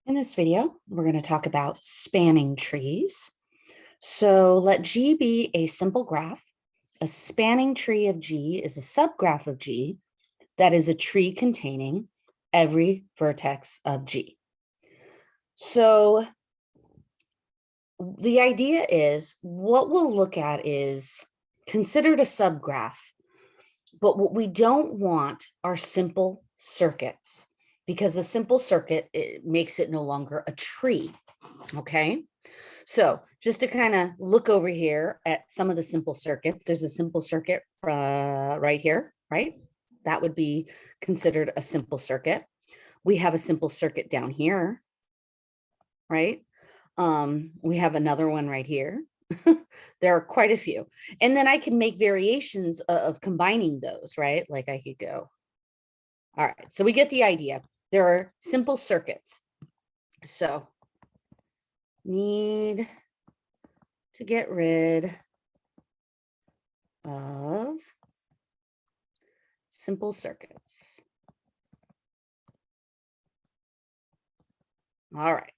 In this video, we're going to talk about spanning trees. So let G be a simple graph. A spanning tree of G is a subgraph of G that is a tree containing every vertex of G. So the idea is what we'll look at is considered a subgraph, but what we don't want are simple circuits because a simple circuit it makes it no longer a tree. Okay. So just to kind of look over here at some of the simple circuits, there's a simple circuit right here, right? That would be considered a simple circuit. We have a simple circuit down here, right? We have another one right here. There are quite a few. And then I can make variations of combining those, right? Like I could go. All right, so we get the idea. There are simple circuits. So need to get rid of simple circuits. All right.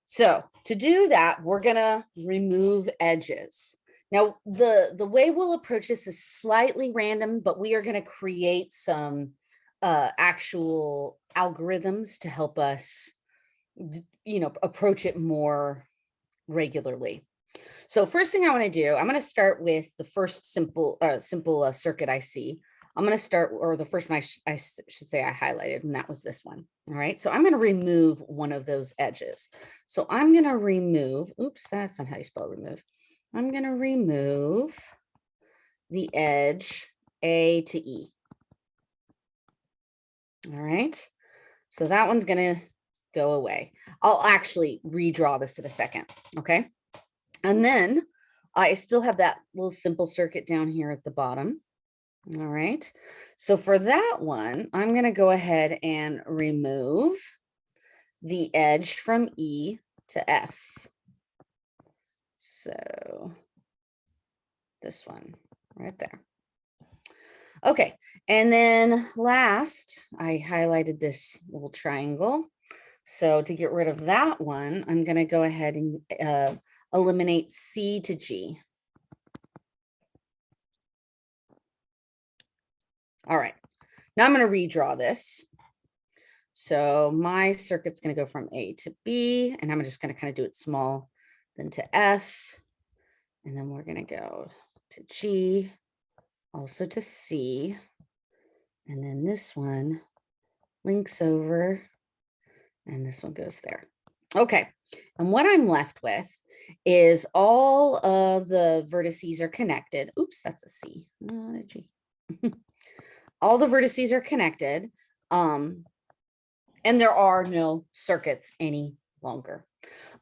So to do that, we're going to remove edges. Now, the way we'll approach this is slightly random, but we are going to create some actual algorithms to help us, approach it more regularly. So first thing I want to do, I'm going to start with the first simple circuit I see. I'm going to start, or the first one I should say I highlighted, and that was this one. All right, so I'm going to remove one of those edges. So I'm going to remove, oops, that's not how you spell remove. I'm going to remove the edge A to E. All right, so that one's going to go away. I'll actually redraw this in a second, okay? And then I still have that little simple circuit down here at the bottom. All right. So for that one, I'm going to go ahead and remove the edge from E to F. So this one right there. Okay. And then last, I highlighted this little triangle. So to get rid of that one, I'm going to go ahead and eliminate C to G. All right, now I'm going to redraw this. So my circuit's going to go from A to B, and I'm just going to kind of do it small, then to F, and then we're going to go to G, also to C, and then this one links over, and this one goes there. Okay, and what I'm left with is all of the vertices are connected. Oops, that's a C, not a G. All the vertices are connected, and there are no circuits any longer.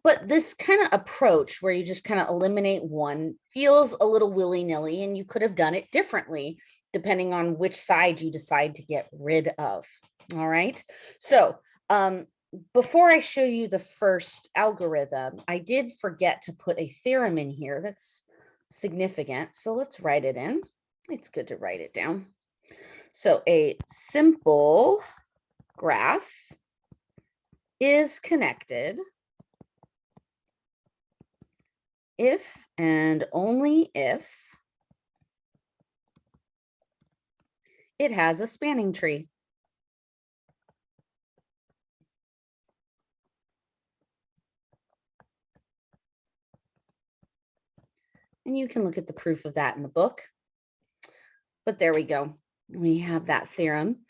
But this kind of approach where you just kind of eliminate one feels a little willy-nilly, and you could have done it differently depending on which side you decide to get rid of. All right. So before I show you the first algorithm, I did forget to put a theorem in here that's significant. So let's write it in. It's good to write it down. So a simple graph is connected if and only if it has a spanning tree. And you can look at the proof of that in the book. But there we go. We have that theorem.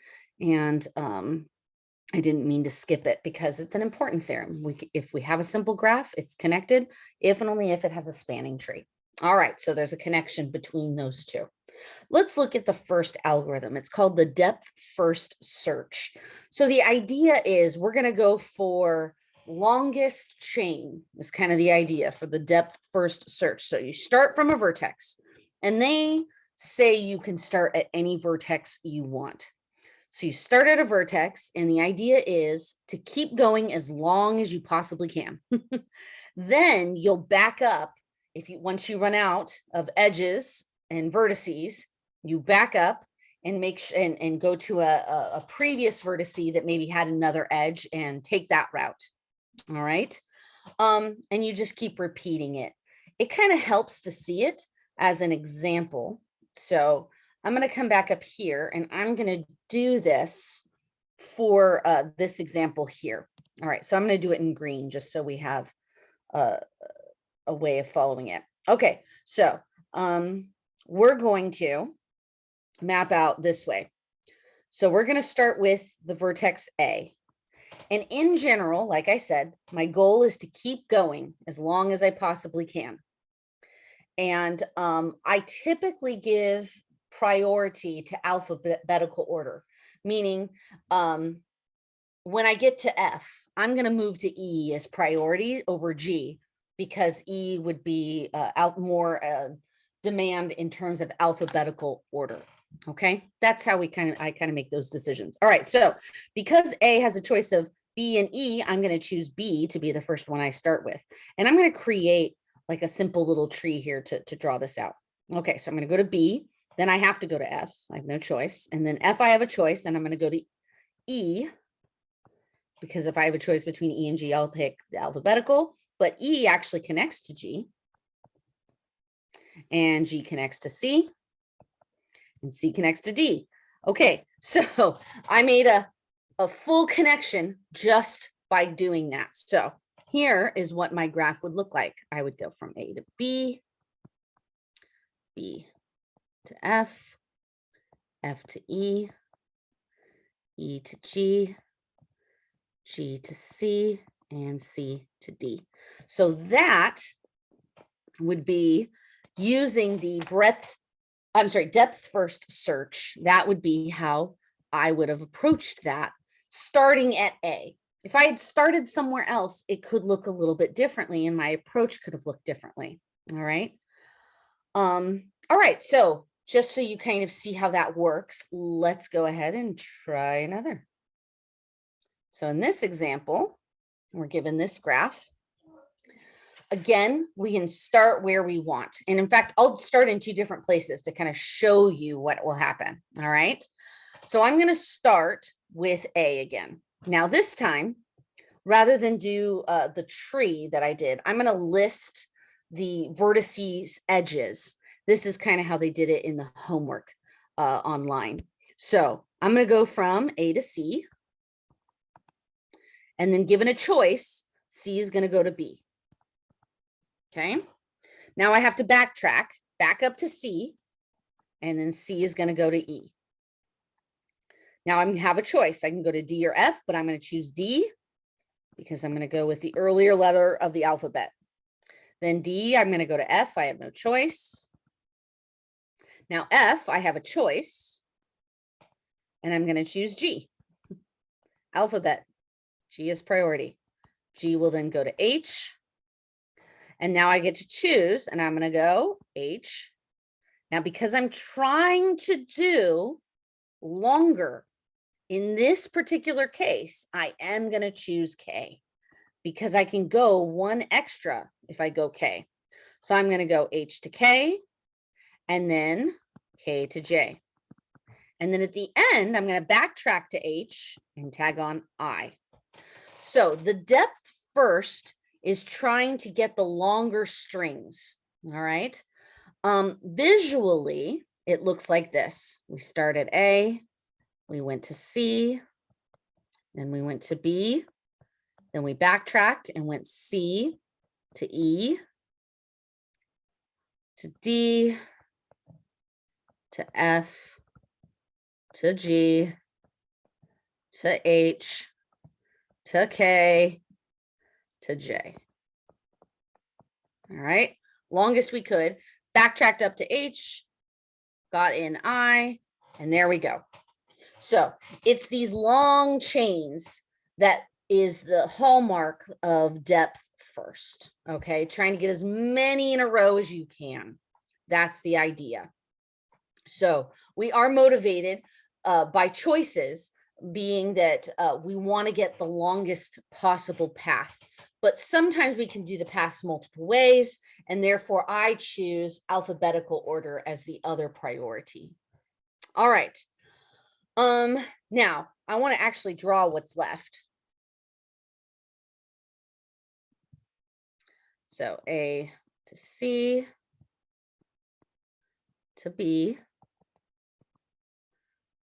And I didn't mean to skip it because it's an important theorem. If we have a simple graph, it's connected if and only if it has a spanning tree. All right, so there's a connection between those two. Let's look at the first algorithm. It's called the depth first search. So the idea is we're going to go for longest chain is kind of the idea for the depth first search. So you start from a vertex, and they say you can start at any vertex you want. So you start at a vertex, and the idea is to keep going as long as you possibly can. Then you'll back up once you run out of edges and vertices, you back up and and go to a previous vertice that maybe had another edge and take that route. All right. And you just keep repeating it. It kind of helps to see it as an example. So I'm going to come back up here and I'm going to do this for this example here. All right, so I'm going to do it in green just so we have a way of following it. Okay, so we're going to map out this way. So we're going to start with the vertex A. And in general, like I said, my goal is to keep going as long as I possibly can. And I typically give priority to alphabetical order, meaning when I get to F, I'm going to move to E as priority over G because E would be out more demand in terms of alphabetical order. Okay, that's how I kind of make those decisions. All right, so because A has a choice of B and E, I'm going to choose B to be the first one I start with. And I'm going to create like a simple little tree here to draw this out. Okay, so I'm going to go to B, then I have to go to F. I have no choice. And then F, I have a choice, and I'm going to go to E, because if I have a choice between E and G, I'll pick the alphabetical, but E actually connects to G, and G connects to C, and C connects to D. Okay, so I made a full connection just by doing that. So here is what my graph would look like. I would go from A to B, B to F, F to E, E to G, G to C, and C to D. So that would be using the depth first search. That would be how I would have approached that, starting at A. If I had started somewhere else, it could look a little bit differently and my approach could have looked differently. All right. All right. So just so you kind of see how that works, let's go ahead and try another. So in this example, we're given this graph. Again, we can start where we want. And in fact, I'll start in two different places to kind of show you what will happen. All right. So I'm going to start with A again. Now this time, rather than do the tree that I did, I'm going to list the vertices edges. This is kind of how they did it in the homework online. So I'm going to go from A to C. And then given a choice, C is going to go to B. Okay. Now I have to backtrack, back up to C, and then C is going to go to E. Now I have a choice. I can go to D or F, but I'm going to choose D because I'm going to go with the earlier letter of the alphabet. Then D, I'm going to go to F. I have no choice. Now F, I have a choice, and I'm going to choose G. Alphabet. G is priority. G will then go to H. And now I get to choose, and I'm going to go H. Now, because I'm trying to do longer in this particular case, I am going to choose K because I can go one extra if I go K. So I'm going to go H to K and then K to J. And then at the end, I'm going to backtrack to H and tag on I. So the depth first is trying to get the longer strings. All right. Visually, it looks like this. We start at A, we went to C, then we went to B, then we backtracked and went C to E, to D, to F, to G, to H, to K, to J. All right, longest we could. Backtracked up to H, got in I, and there we go. So it's these long chains that is the hallmark of depth first, okay? Trying to get as many in a row as you can. That's the idea. So we are motivated by choices, being that we want to get the longest possible path. But sometimes we can do the paths multiple ways, and therefore I choose alphabetical order as the other priority. All right. Now I want to actually draw what's left. So A to C to B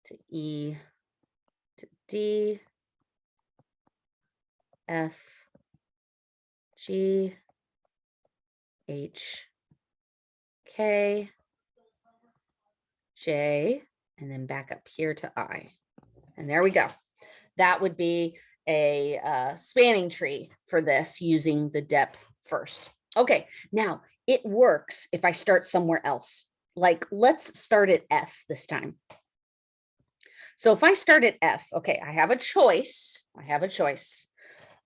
to E to D, F, G, H, K, J, and then back up here to I. And there we go. That would be a spanning tree for this using the depth first. Okay, now it works if I start somewhere else. Like let's start at F this time. So if I start at F, okay, I have a choice.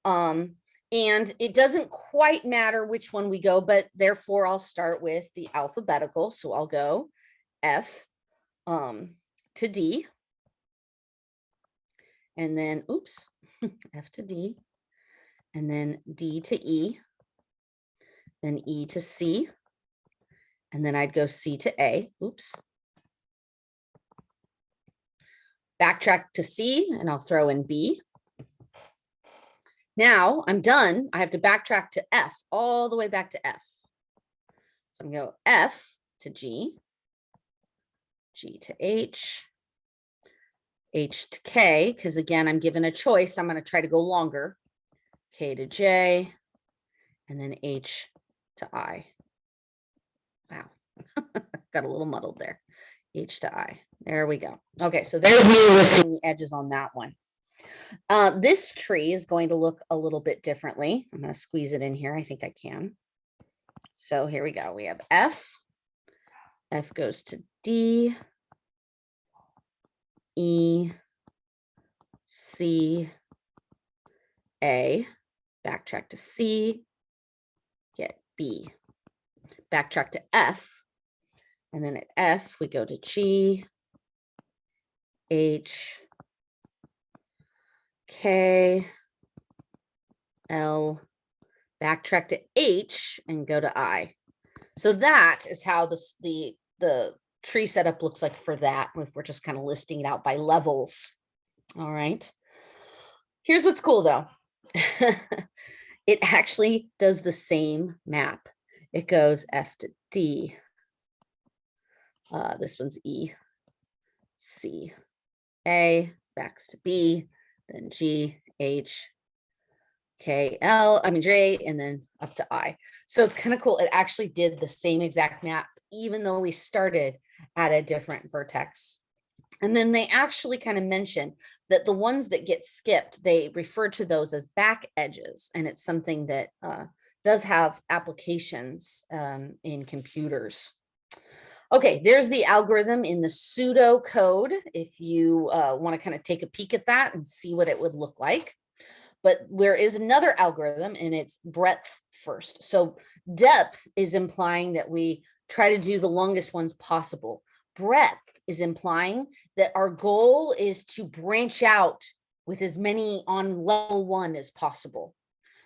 And it doesn't quite matter which one we go, but therefore I'll start with the alphabetical. So I'll go F to D. And then, oops, F to D. And then D to E. Then E to C. And then I'd go C to A. Oops. Backtrack to C, and I'll throw in B. Now I'm done. I have to backtrack to F, all the way back to F. So I'm going to go F to G, G to H, H to K, because again, I'm given a choice. I'm going to try to go longer. K to J, and then H to I. Wow, got a little muddled there. H to I. There we go. Okay, so there's me listing the edges on that one. This tree is going to look a little bit differently. I'm going to squeeze it in here. I think I can. So here we go. We have F. F goes to D, E, C, A, backtrack to C, get B, backtrack to F, and then at F, we go to G, H, K, L, backtrack to H, and go to I. So that is how the tree setup looks like for that, if we're just kind of listing it out by levels. All right. Here's what's cool though. It actually does the same map. It goes F to D. This one's E, C, A, backs to B, then G, H, K, L, J, and then up to I. So it's kind of cool. It actually did the same exact map, even though we started at a different vertex. And then they actually kind of mention that the ones that get skipped, they refer to those as back edges. And it's something that does have applications in computers. Okay, there's the algorithm in the pseudo code if you want to kind of take a peek at that and see what it would look like. But there is another algorithm, and it's breadth first. So depth is implying that we try to do the longest ones possible. Breadth is implying that our goal is to branch out with as many on level 1 as possible.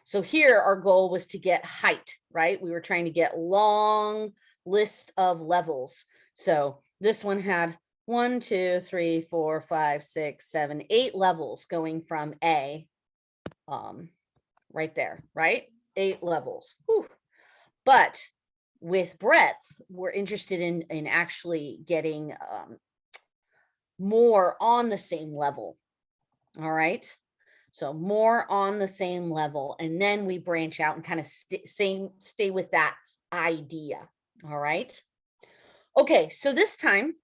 So here our goal was to get height, right? We were trying to get long list of levels. So this one had 1, 2, 3, 4, 5, 6, 7, 8 levels going from A, right there, right? 8 levels. Whew. But with breadth, we're interested in actually getting more on the same level. All right. So more on the same level, and then we branch out and kind of stay with that idea. All right. Okay, so this time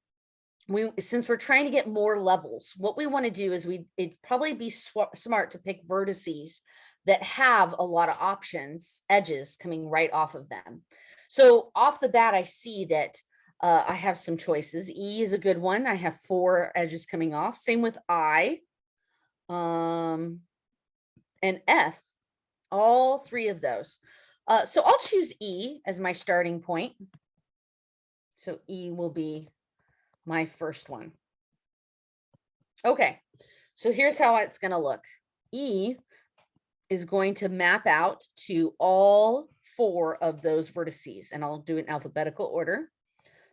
since we're trying to get more levels, what we want to do is it'd probably be smart to pick vertices that have a lot of options, edges coming right off of them. So off the bat, I see that I have some choices. E is a good one. I have 4 edges coming off. Same with I. And F, all 3 of those. So I'll choose E as my starting point. So E will be my first one. Okay, so here's how it's going to look. E is going to map out to all 4 of those vertices, and I'll do it in alphabetical order.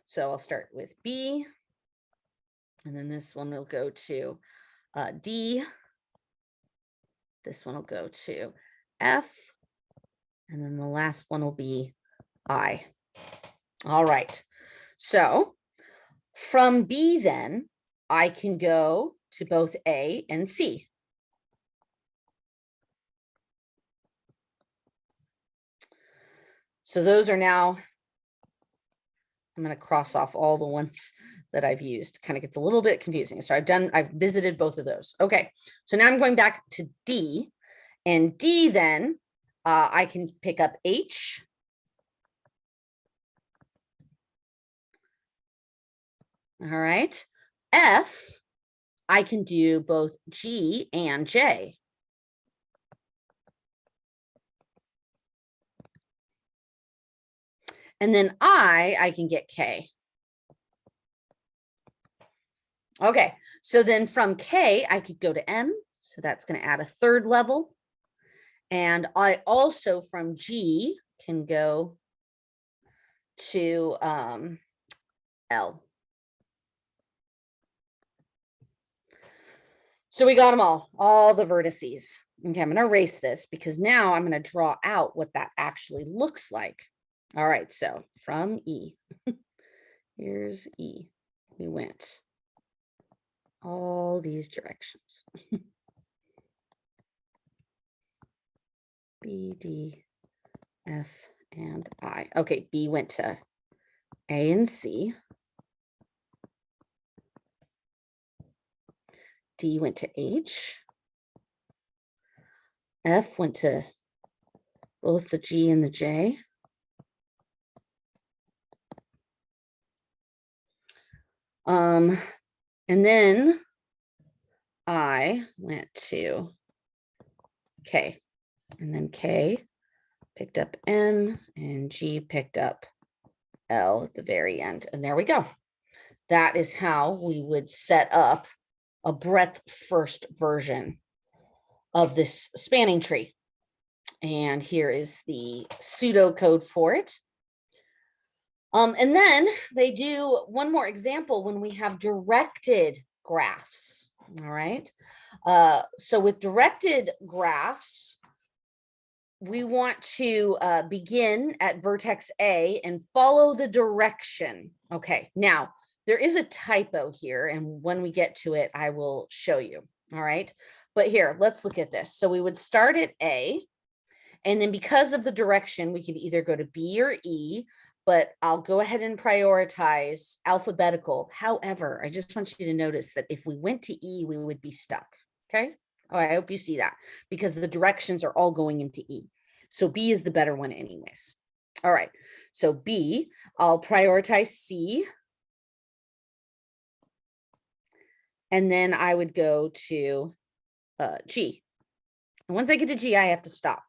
So I'll start with B, And then this one will go to D. This one will go to F. And then the last one will be I. All right. So from B, then I can go to both A and C. So those are now, I'm going to cross off all the ones that I've used. Kind of gets a little bit confusing. So I've visited both of those. Okay. So now I'm going back to D, and D then I can pick up H. All right. F, I can do both G and J. And then I can get K. Okay, so then from K, I could go to M. So that's going to add a third level. And I also from G can go to L. So we got them all the vertices. Okay, I'm going to erase this because now I'm going to draw out what that actually looks like. All right, so from E, here's E. We went all these directions. B, D, F, and I. Okay, B went to A and C. D went to H. F went to both the G and the J. And then I went to K, and then K picked up M, and G picked up L at the very end. And there we go. That is how we would set up a breadth first version of this spanning tree. And here is the pseudocode for it. And then they do one more example when we have directed graphs. All right. So with directed graphs, we want to begin at vertex A and follow the direction. Okay. Now, there is a typo here, and when we get to it, I will show you. All right. But here, let's look at this. So we would start at A, and then because of the direction, we could either go to B or E, but I'll go ahead and prioritize alphabetical. However, I just want you to notice that if we went to E, we would be stuck. Okay. Oh, I hope you see that because the directions are all going into E. So B is the better one anyways. All right. So B, I'll prioritize C. And then I would go to G. And once I get to G, I have to stop.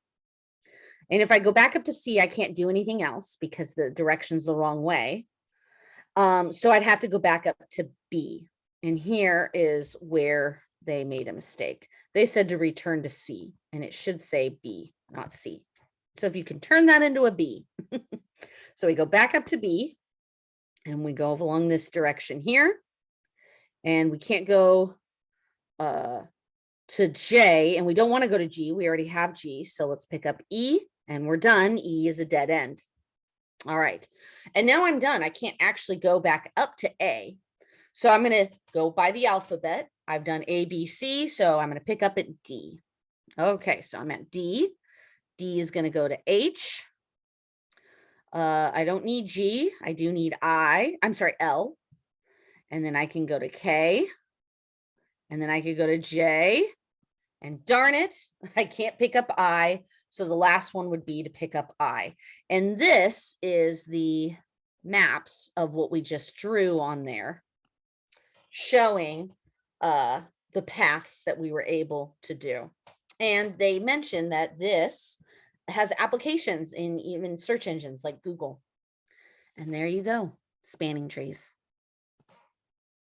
And if I go back up to C, I can't do anything else because the direction's the wrong way. So I'd have to go back up to B. And here is where they made a mistake. They said to return to C, and it should say B, not C. So if you can turn that into a B. So we go back up to B, and we go along this direction here. And we can't go to J, and we don't want to go to G. We already have G. So let's pick up E. And we're done. E is a dead end. All right. And now I'm done. I can't actually go back up to A. So I'm going to go by the alphabet. I've done A, B, C. So I'm going to pick up at D. Okay. So I'm at D. D is going to go to H. I don't need G. I do need I'm sorry, L. And then I can go to K. And then I could go to J. And darn it, I can't pick up I. So the last one would be to pick up I. And this is the maps of what we just drew on there, showing the paths that we were able to do. And they mentioned that this has applications in even search engines like Google. And there you go, spanning trees.